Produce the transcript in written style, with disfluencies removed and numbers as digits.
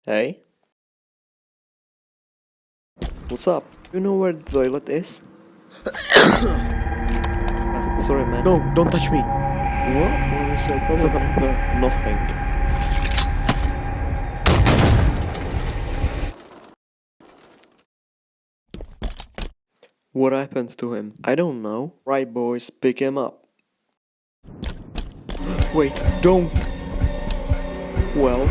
Hey? What's up? You know where the toilet is? Sorry, man. No, don't touch me. What? What is your problem, man? Nothing. What happened to him? I don't know. Right, boys, pick him up. Wait, don't. Well,